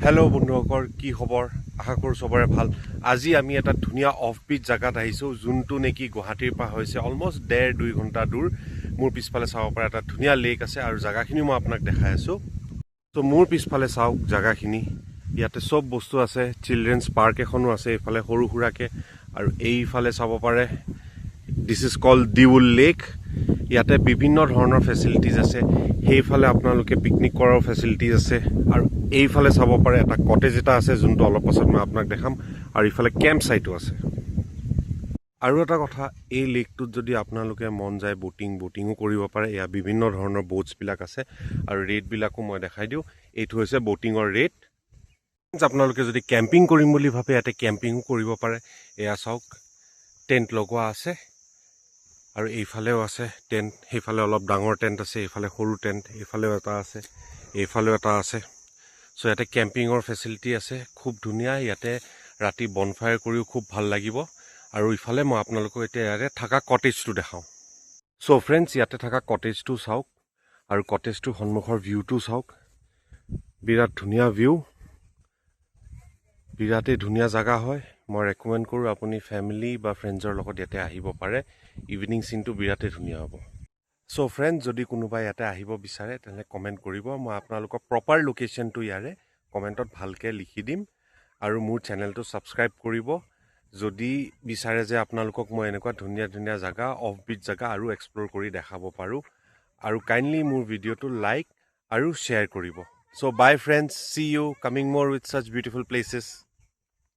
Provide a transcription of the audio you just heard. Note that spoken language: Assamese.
হেল্ল' বন্ধুসকল, কি খবৰ? আশা কৰোঁ চবৰে ভাল। আজি আমি এটা ধুনীয়া অফবিট জেগাত আহিছোঁ, যোনটো নেকি গুৱাহাটীৰ পৰা হৈছে অলমষ্ট 1.5-2 ঘণ্টা দূৰ। মোৰ পিছফালে চাব পৰা এটা ধুনীয়া লেক আছে আৰু জেগাখিনিও মই আপোনাক দেখাই আছোঁ। ত' মোৰ পিছফালে চাওক জেগাখিনি, ইয়াতে চব বস্তু আছে। চিলড্ৰেনছ পাৰ্ক এখনো আছে এইফালে সৰু সুৰাকৈ, আৰু এইফালে চাব পাৰে দিছ ইজ কল্ড দিউল লেক। ইয়াতে বিভিন্ন ধৰণৰ ফেচিলিটিজ আছে। সেইফালে আপোনালোকে পিকনিক কৰাৰ ফেচিলিটিজ আছে, আৰু এইফালে চাব পাৰে এটা কটেজ এটা আছে, যোনটো অলপ পাছত মই আপোনাক দেখাম, আৰু ইফালে কেম্প চাইটো আছে। আৰু এটা কথা, এই লেকটোত যদি আপোনালোকে মন যায় বটিঙো কৰিব পাৰে। এয়া বিভিন্ন ধৰণৰ ব'টছবিলাক আছে, আৰু ৰেটবিলাকো মই দেখাই দিওঁ। এইটো হৈছে বটিঙৰ ৰেট। আপোনালোকে যদি কেম্পিং কৰিম বুলি ভাবে, ইয়াতে কেম্পিঙো কৰিব পাৰে। এয়া চাওক, টেণ্ট লগোৱা আছে, আৰু এইফালেও আছে টেণ্ট। সেইফালে অলপ ডাঙৰ টেণ্ট আছে, এইফালে সৰু টেণ্ট, এইফালেও এটা আছে, এইফালেও এটা আছে। চ' ইয়াতে কেম্পিঙৰ ফেচিলিটি আছে, খুব ধুনীয়া। ইয়াতে ৰাতি বনফায়াৰ কৰিও খুব ভাল লাগিব। আৰু ইফালে মই আপোনালোকক এতিয়া ইয়াতে থকা কটেজটো দেখাওঁ। চ' ফ্ৰেণ্ডছ, ইয়াতে থকা কটেজটো চাওক, আৰু কটেজটোৰ সন্মুখৰ ভিউটো চাওক। বিৰাট ধুনীয়া ভিউ, বিৰাটেই ধুনীয়া জেগা হয়। মই ৰেকমেণ্ড কৰোঁ আপুনি ফেমিলি বা ফ্ৰেণ্ডছৰ লগত ইয়াতে আহিব পাৰে। ইভিনিং চিনটো বিৰাটেই ধুনীয়া হ'ব। চ' ফ্ৰেণ্ডছ, যদি কোনোবাই ইয়াতে আহিব বিচাৰে তেনেহ'লে কমেণ্ট কৰিব। মই আপোনালোকক প্ৰপাৰ লোকেশ্যনটো ইয়াৰে কমেণ্টত ভালকৈ লিখি দিম। আৰু মোৰ চেনেলটো ছাবস্ক্ৰাইব কৰিব, যদি বিচাৰে যে আপোনালোকক মই এনেকুৱা ধুনীয়া ধুনীয়া জেগা, অফবিট জেগা আৰু এক্সপ্ল'ৰ কৰি দেখাব পাৰোঁ। আৰু কাইণ্ডলি মোৰ ভিডিঅ'টো লাইক আৰু শ্বেয়াৰ কৰিব। চ' বাই ফ্ৰেণ্ডছ, চি ইউ কামিং মোৰ উইথ ছাচ বিউটিফুল প্লেচেছ।